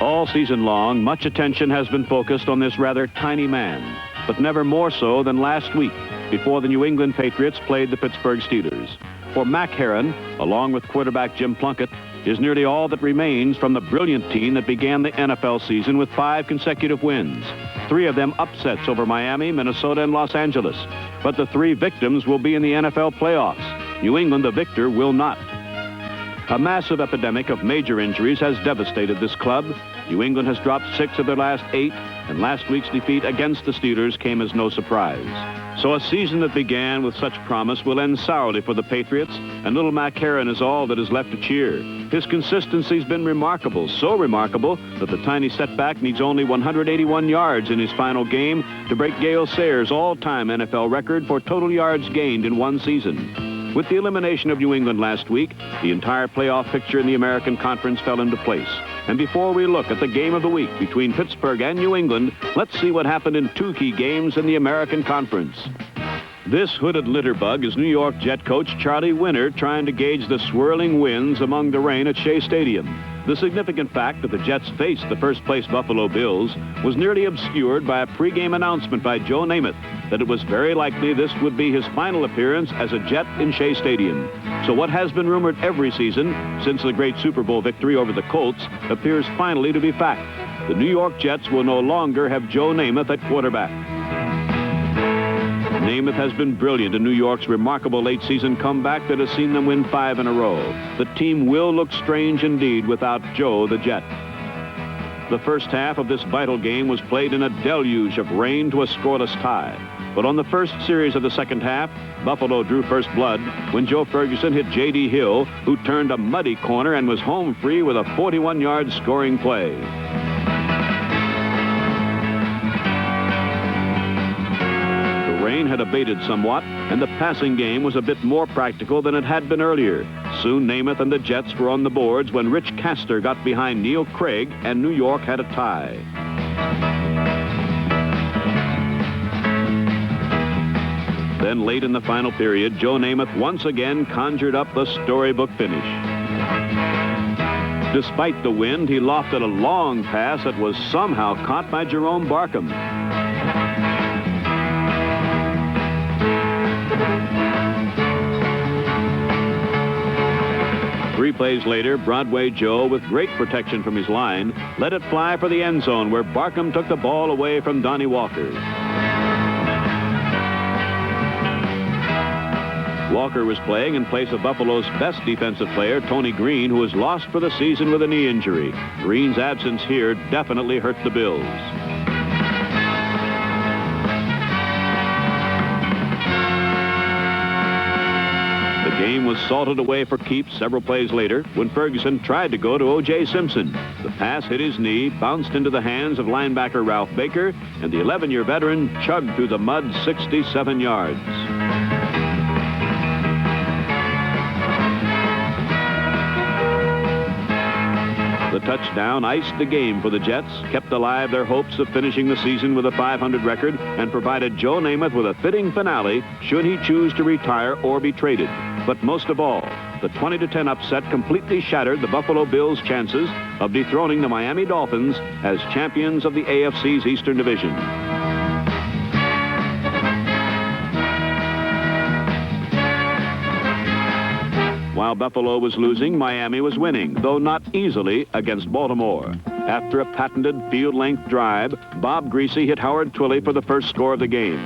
All season long, much attention has been focused on this rather tiny man, but never more so than last week before the New England Patriots played the Pittsburgh Steelers. For Mac Herron, along with quarterback Jim Plunkett, is nearly all that remains from the brilliant team that began the NFL season with 5 consecutive wins. 3 of them upsets over Miami, Minnesota, and Los Angeles. But the 3 victims will be in the NFL playoffs. New England, the victor, will not. A massive epidemic of major injuries has devastated this club. New England has dropped 6 of their last 8, and last week's defeat against the Steelers came as no surprise. So a season that began with such promise will end sourly for the Patriots, and little Mac Herron is all that is left to cheer. His consistency's been remarkable, so remarkable that the tiny setback needs only 181 yards in his final game to break Gale Sayers' all-time NFL record for total yards gained in one season. With the elimination of New England last week, the entire playoff picture in the American Conference fell into place. And before we look at the game of the week between Pittsburgh and New England, let's see what happened in 2 key games in the American Conference. This hooded litterbug is New York Jet coach Charlie Winter trying to gauge the swirling winds among the rain at Shea Stadium. The significant fact that the Jets faced the first-place Buffalo Bills was nearly obscured by a pregame announcement by Joe Namath that it was very likely this would be his final appearance as a Jet in Shea Stadium. So what has been rumored every season since the great Super Bowl victory over the Colts appears finally to be fact. The New York Jets will no longer have Joe Namath at quarterback. Namath has been brilliant in New York's remarkable late-season comeback that has seen them win 5 in a row. The team will look strange indeed without Joe the Jet. The first half of this vital game was played in a deluge of rain to a scoreless tie. But on the first series of the second half, Buffalo drew first blood when Joe Ferguson hit J.D. Hill, who turned a muddy corner and was home free with a 41-yard scoring play. Rain had abated somewhat, and the passing game was a bit more practical than it had been earlier. Soon Namath and the Jets were on the boards when Rich Castor got behind Neil Craig, and New York had a tie. Then late in the final period, Joe Namath once again conjured up the storybook finish. Despite the wind, he lofted a long pass that was somehow caught by Jerome Barkham. 3 plays later, Broadway Joe, with great protection from his line, let it fly for the end zone where Barkham took the ball away from Donnie Walker. Walker was playing in place of Buffalo's best defensive player, Tony Green, who was lost for the season with a knee injury. Green's absence here definitely hurt the Bills. The game was salted away for keeps several plays later when Ferguson tried to go to O.J. Simpson. The pass hit his knee, bounced into the hands of linebacker Ralph Baker, and the 11-year veteran chugged through the mud 67 yards. The touchdown iced the game for the Jets, kept alive their hopes of finishing the season with a .500 record, and provided Joe Namath with a fitting finale should he choose to retire or be traded. But most of all, the 20-10 upset completely shattered the Buffalo Bills' chances of dethroning the Miami Dolphins as champions of the AFC's Eastern Division. While Buffalo was losing, Miami was winning, though not easily, against Baltimore. After a patented field-length drive, Bob Greasy hit Howard Twilley for the first score of the game.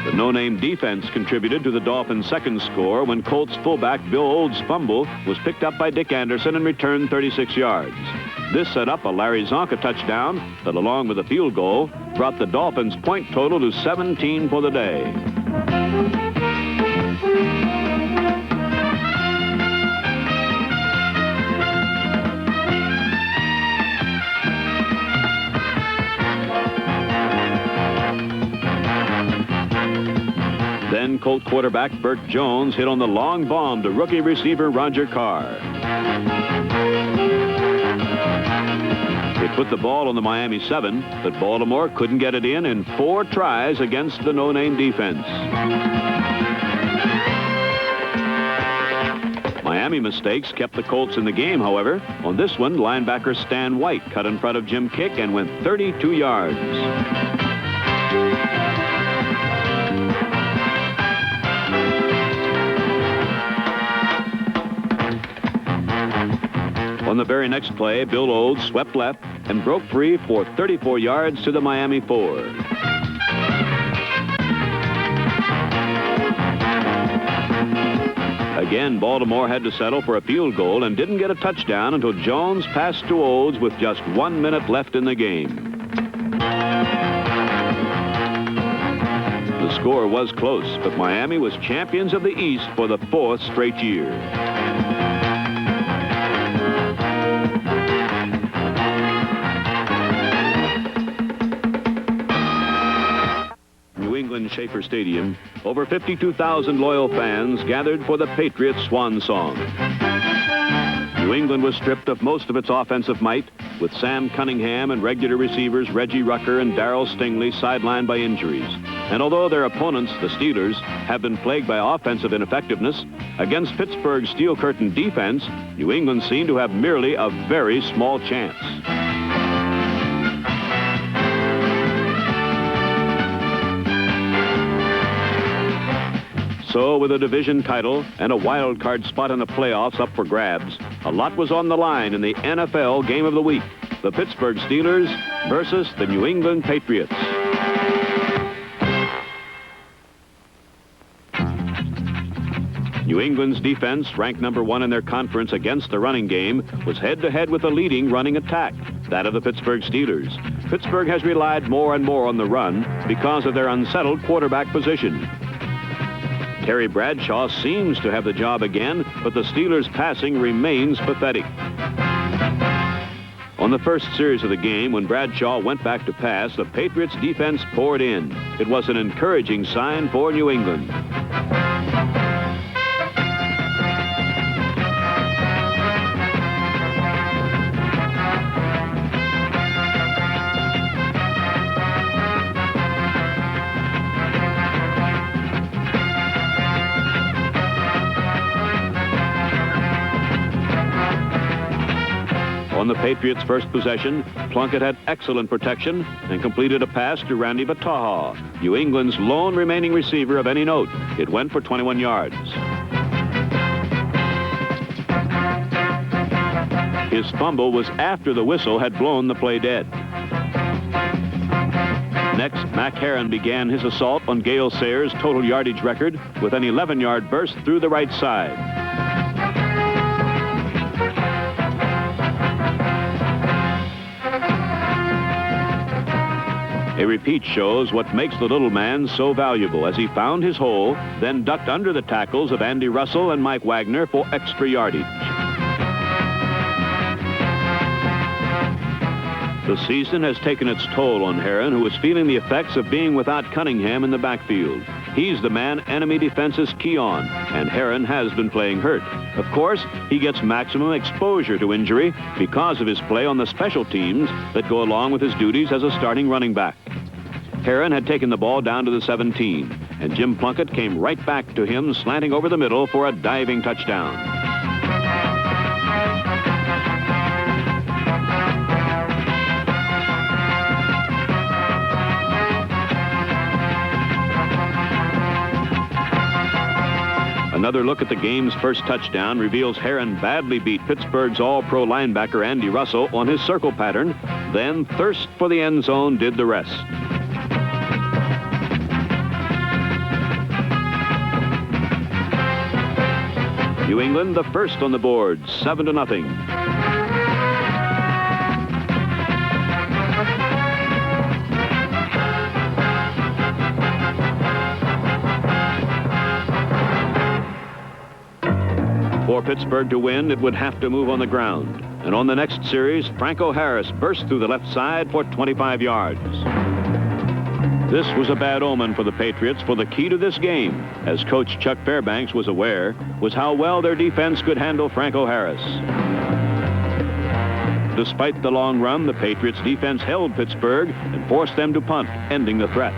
The no-name defense contributed to the Dolphins' second score when Colts fullback Bill Old's fumble was picked up by Dick Anderson and returned 36 yards. This set up a Larry Zonka touchdown that, along with a field goal, brought the Dolphins' point total to 17 for the day. Then Colt quarterback Burt Jones hit on the long bomb to rookie receiver Roger Carr. It put the ball on the Miami 7, but Baltimore couldn't get it in 4 tries against the no-name defense. Miami mistakes kept the Colts in the game, however. On this one, linebacker Stan White cut in front of Jim Kick and went 32 yards. On the very next play, Bill Olds swept left and broke free for 34 yards to the Miami 4. Again, Baltimore had to settle for a field goal and didn't get a touchdown until Jones passed to Olds with just 1 minute left in the game. The score was close, but Miami was champions of the East for the 4th straight year. Schaefer Stadium, over 52,000 loyal fans gathered for the Patriots' swan song. New England was stripped of most of its offensive might, with Sam Cunningham and regular receivers Reggie Rucker and Darrell Stingley sidelined by injuries. And although their opponents, the Steelers, have been plagued by offensive ineffectiveness, against Pittsburgh's steel curtain defense, New England seemed to have merely a very small chance. So, with a division title and a wild card spot in the playoffs up for grabs, a lot was on the line in the NFL Game of the Week. The Pittsburgh Steelers versus the New England Patriots. New England's defense, ranked number 1 in their conference against the running game, was head-to-head with the leading running attack, that of the Pittsburgh Steelers. Pittsburgh has relied more and more on the run because of their unsettled quarterback position. Terry Bradshaw seems to have the job again, but the Steelers' passing remains pathetic. On the first series of the game, when Bradshaw went back to pass, the Patriots' defense poured in. It was an encouraging sign for New England. On the Patriots' first possession, Plunkett had excellent protection and completed a pass to Randy Bataha, New England's lone remaining receiver of any note. It went for 21 yards. His fumble was after the whistle had blown the play dead. Next, Mac Herron began his assault on Gale Sayers' total yardage record with an 11-yard burst through the right side. A repeat shows what makes the little man so valuable as he found his hole, then ducked under the tackles of Andy Russell and Mike Wagner for extra yardage. The season has taken its toll on Herron, who is feeling the effects of being without Cunningham in the backfield. He's the man enemy defenses key on, and Herron has been playing hurt. Of course, he gets maximum exposure to injury because of his play on the special teams that go along with his duties as a starting running back. Herron had taken the ball down to the 17, and Jim Plunkett came right back to him, slanting over the middle for a diving touchdown. Another look at the game's first touchdown reveals Herron badly beat Pittsburgh's all-pro linebacker Andy Russell on his circle pattern. Then thirst for the end zone did the rest. New England the first on the board, 7-0. For Pittsburgh to win, it would have to move on the ground. And on the next series, Franco Harris burst through the left side for 25 yards. This was a bad omen for the Patriots, for the key to this game, as coach Chuck Fairbanks was aware, was how well their defense could handle Franco Harris. Despite the long run, the Patriots' defense held Pittsburgh and forced them to punt, ending the threat.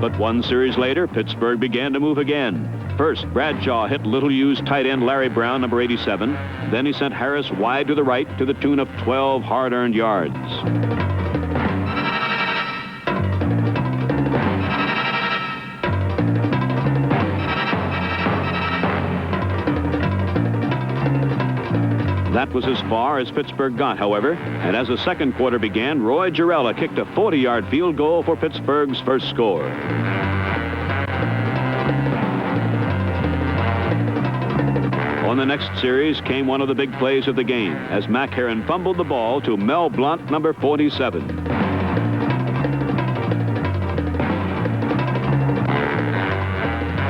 But one series later, Pittsburgh began to move again. First, Bradshaw hit little-used tight end Larry Brown, number 87. Then he sent Harris wide to the right to the tune of 12 hard-earned yards. That was as far as Pittsburgh got, however, and as the second quarter began, Roy Gerela kicked a 40-yard field goal for Pittsburgh's first score. On the next series came one of the big plays of the game as Mac Herron fumbled the ball to Mel Blount, number 47.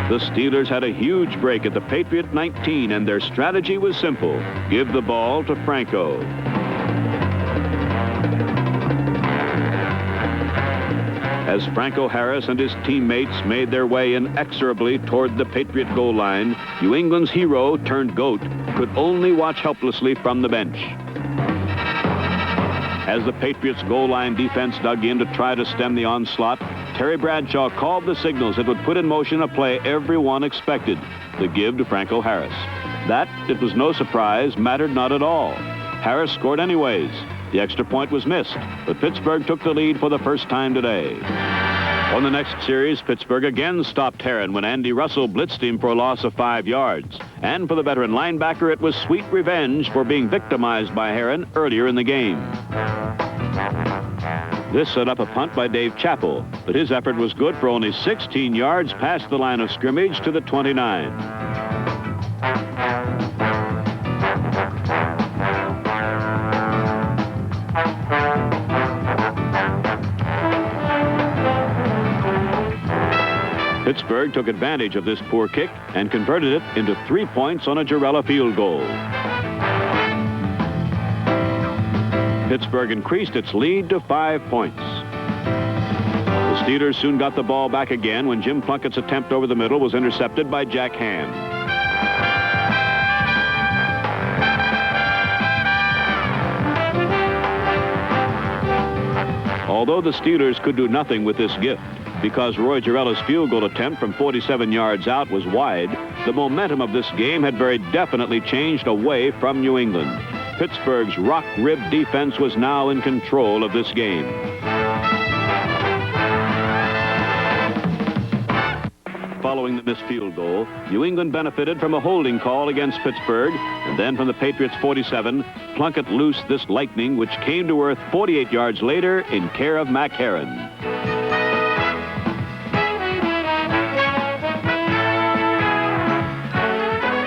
The Steelers had a huge break at the Patriot 19, and their strategy was simple: give the ball to Franco. As Franco Harris and his teammates made their way inexorably toward the Patriot goal line, New England's hero turned GOAT could only watch helplessly from the bench. As the Patriots' goal line defense dug in to try to stem the onslaught, Terry Bradshaw called the signals that would put in motion a play everyone expected: the give to Franco Harris. That, it was no surprise, mattered not at all. Harris scored anyways. The extra point was missed, but Pittsburgh took the lead for the first time today. On the next series, Pittsburgh again stopped Herron when Andy Russell blitzed him for a loss of 5 yards. And for the veteran linebacker, it was sweet revenge for being victimized by Herron earlier in the game. This set up a punt by Dave Chappell, but his effort was good for only 16 yards past the line of scrimmage to the 29. Pittsburgh took advantage of this poor kick and converted it into 3 points on a Gerela field goal. Pittsburgh increased its lead to 5 points. The Steelers soon got the ball back again when Jim Plunkett's attempt over the middle was intercepted by Jack Ham. Although the Steelers could do nothing with this gift, because Roy Gerela's field goal attempt from 47 yards out was wide, the momentum of this game had very definitely changed away from New England. Pittsburgh's rock-ribbed defense was now in control of this game. Following the missed field goal, New England benefited from a holding call against Pittsburgh, and then from the Patriots' 47, Plunkett loosed this lightning, which came to earth 48 yards later in care of Mac Herron.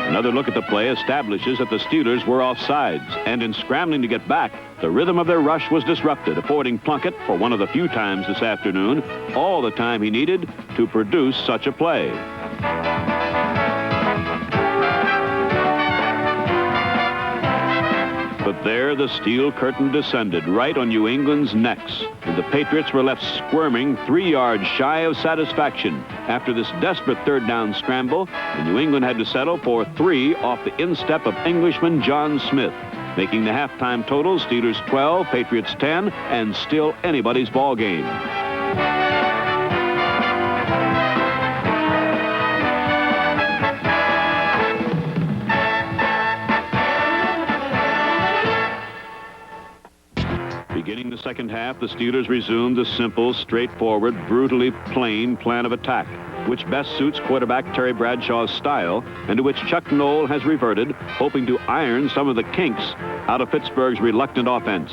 Another look at the play establishes that the Steelers were offsides, and in scrambling to get back, the rhythm of their rush was disrupted, affording Plunkett, for one of the few times this afternoon, all the time he needed to produce such a play. But there the steel curtain descended right on New England's necks, and the Patriots were left squirming 3 yards shy of satisfaction. After this desperate third down scramble, the New England had to settle for 3 off the instep of Englishman John Smith, making the halftime total Steelers 12, Patriots 10, and still anybody's ball game. Beginning the second half, the Steelers resumed the simple, straightforward, brutally plain plan of attack, which best suits quarterback Terry Bradshaw's style, and to which Chuck Noll has reverted, hoping to iron some of the kinks out of Pittsburgh's reluctant offense.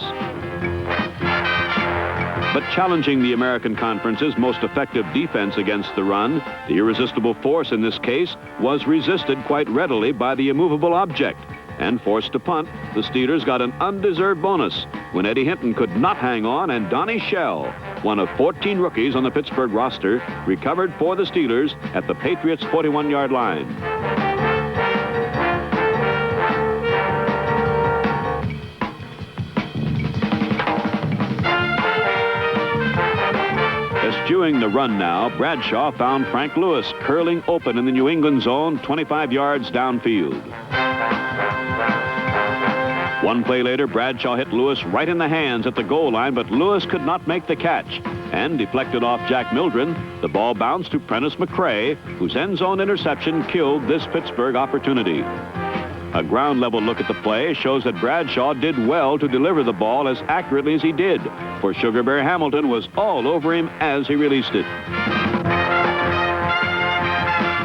But challenging the American Conference's most effective defense against the run, the irresistible force in this case was resisted quite readily by the immovable object. And forced to punt, the Steelers got an undeserved bonus when Eddie Hinton could not hang on, and Donnie Shell, one of 14 rookies on the Pittsburgh roster, recovered for the Steelers at the Patriots' 41-yard line. Eschewing the run now, Bradshaw found Frank Lewis curling open in the New England zone 25 yards downfield. One play later, Bradshaw hit Lewis right in the hands at the goal line, but Lewis could not make the catch. and deflected off Jack Mildren, the ball bounced to Prentice McCray, whose end zone interception killed this Pittsburgh opportunity. A ground-level look at the play shows that Bradshaw did well to deliver the ball as accurately as he did, for Sugar Bear Hamilton was all over him as he released it.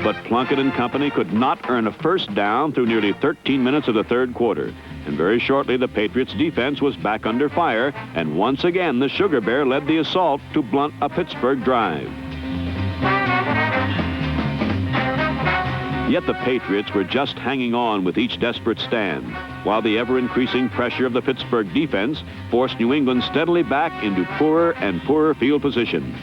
But Plunkett and company could not earn a first down through nearly 13 minutes of the third quarter. And very shortly, the Patriots' defense was back under fire, and once again, the Sugar Bear led the assault to blunt a Pittsburgh drive. Yet the Patriots were just hanging on with each desperate stand, while the ever-increasing pressure of the Pittsburgh defense forced New England steadily back into poorer and poorer field position.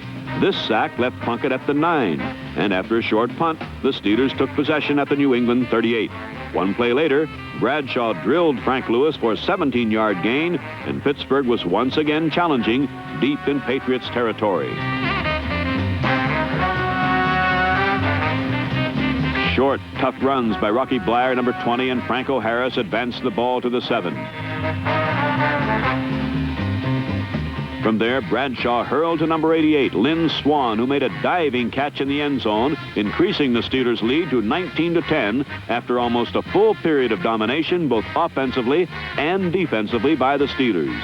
This sack left Plunkett at the 9, and after a short punt, the Steelers took possession at the New England 38. One play later, Bradshaw drilled Frank Lewis for a 17-yard gain, and Pittsburgh was once again challenging deep in Patriots territory. Short, tough runs by Rocky Bleier, number 20, and Franco Harris advanced the ball to the 7. From there, Bradshaw hurled to number 88, Lynn Swan, who made a diving catch in the end zone, increasing the Steelers' lead to 19-10 after almost a full period of domination, both offensively and defensively, by the Steelers.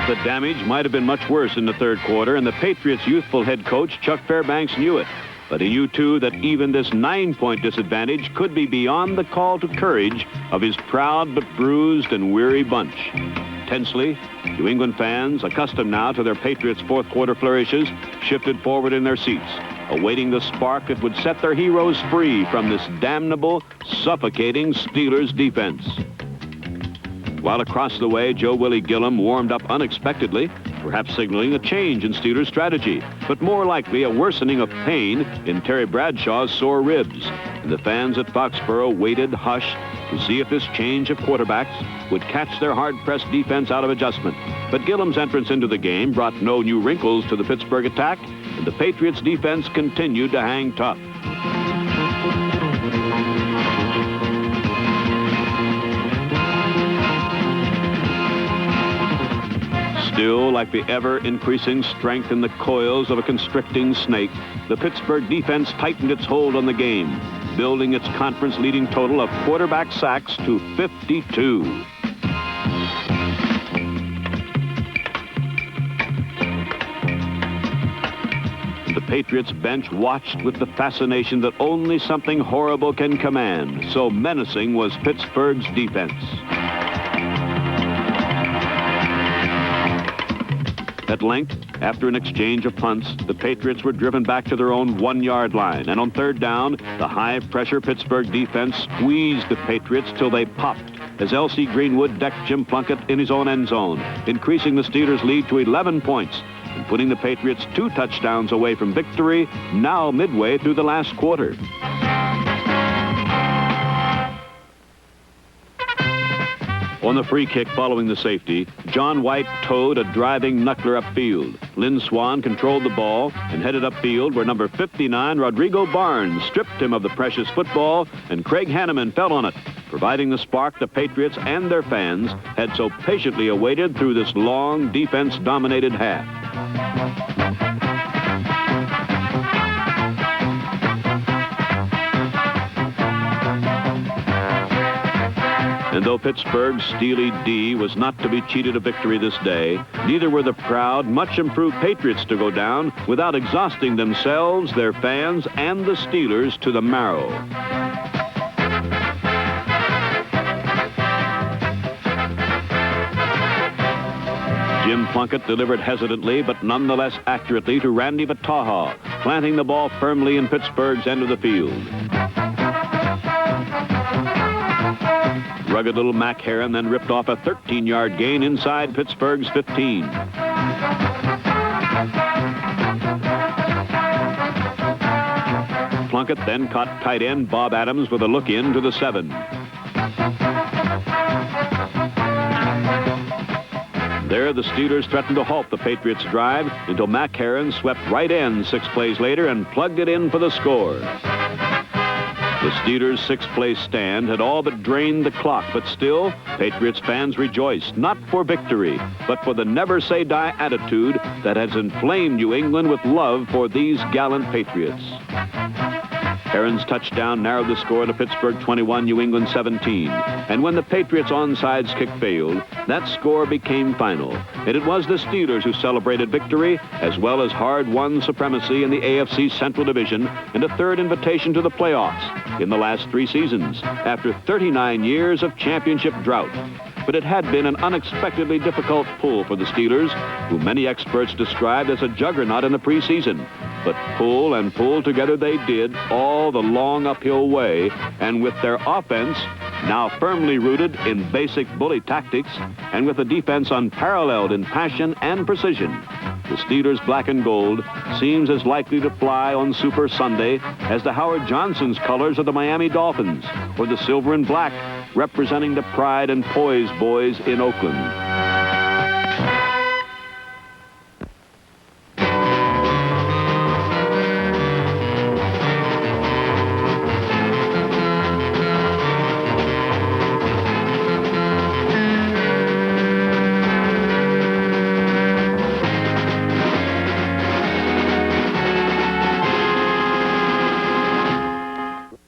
The damage might have been much worse in the third quarter, and the Patriots' youthful head coach, Chuck Fairbanks, knew it. But he knew, too, that even this 9-point disadvantage could be beyond the call to courage of his proud but bruised and weary bunch. Tensely, New England fans, accustomed now to their Patriots' fourth-quarter flourishes, shifted forward in their seats, awaiting the spark that would set their heroes free from this damnable, suffocating Steelers defense. While across the way, Joe Willie Gillum warmed up unexpectedly, perhaps signaling a change in Steelers' strategy, but more likely a worsening of pain in Terry Bradshaw's sore ribs. And the fans at Foxborough waited, hushed, to see if this change of quarterbacks would catch their hard-pressed defense out of adjustment. But Gillum's entrance into the game brought no new wrinkles to the Pittsburgh attack, and the Patriots' defense continued to hang tough. Still, like the ever-increasing strength in the coils of a constricting snake, the Pittsburgh defense tightened its hold on the game, building its conference-leading total of quarterback sacks to 52. The Patriots bench watched with the fascination that only something horrible can command, so menacing was Pittsburgh's defense. At length, after an exchange of punts, the Patriots were driven back to their own 1-yard line. And on third down, the high-pressure Pittsburgh defense squeezed the Patriots till they popped as L.C. Greenwood decked Jim Plunkett in his own end zone, increasing the Steelers' lead to 11 points and putting the Patriots 2 touchdowns away from victory, now midway through the last quarter. On the free kick following the safety, John White towed a driving knuckler upfield. Lynn Swan controlled the ball and headed upfield where number 59, Rodrigo Barnes, stripped him of the precious football, and Craig Hanneman fell on it, providing the spark the Patriots and their fans had so patiently awaited through this long, defense-dominated half. And though Pittsburgh's steely D was not to be cheated of victory this day, neither were the proud, much-improved Patriots to go down without exhausting themselves, their fans, and the Steelers to the marrow. Jim Plunkett delivered hesitantly but nonetheless accurately to Randy Vataha, planting the ball firmly in Pittsburgh's end of the field. Rugged little Mac Heron then ripped off a 13-yard gain inside Pittsburgh's 15. Plunkett then caught tight end Bob Adams with a look-in to the 7. There, the Steelers threatened to halt the Patriots' drive until Mac Herron swept right in 6 plays later and plugged it in for the score. The Steelers' 6-play stand had all but drained the clock, but still, Patriots fans rejoiced, not for victory, but for the never-say-die attitude that has inflamed New England with love for these gallant Patriots. Herron's touchdown narrowed the score to Pittsburgh 21, New England 17. And when the Patriots' onside kick failed, that score became final. And it was the Steelers who celebrated victory, as well as hard-won supremacy in the AFC Central Division and a third invitation to the playoffs in the last 3 seasons, after 39 years of championship drought. But it had been an unexpectedly difficult pull for the Steelers, who many experts described as a juggernaut in the preseason. But pull and pull together they did all the long uphill way, and with their offense now firmly rooted in basic bully tactics and with a defense unparalleled in passion and precision, the Steelers' black and gold seems as likely to fly on Super Sunday as the Howard Johnson's colors of the Miami Dolphins, or the silver and black representing the pride and poise boys in Oakland.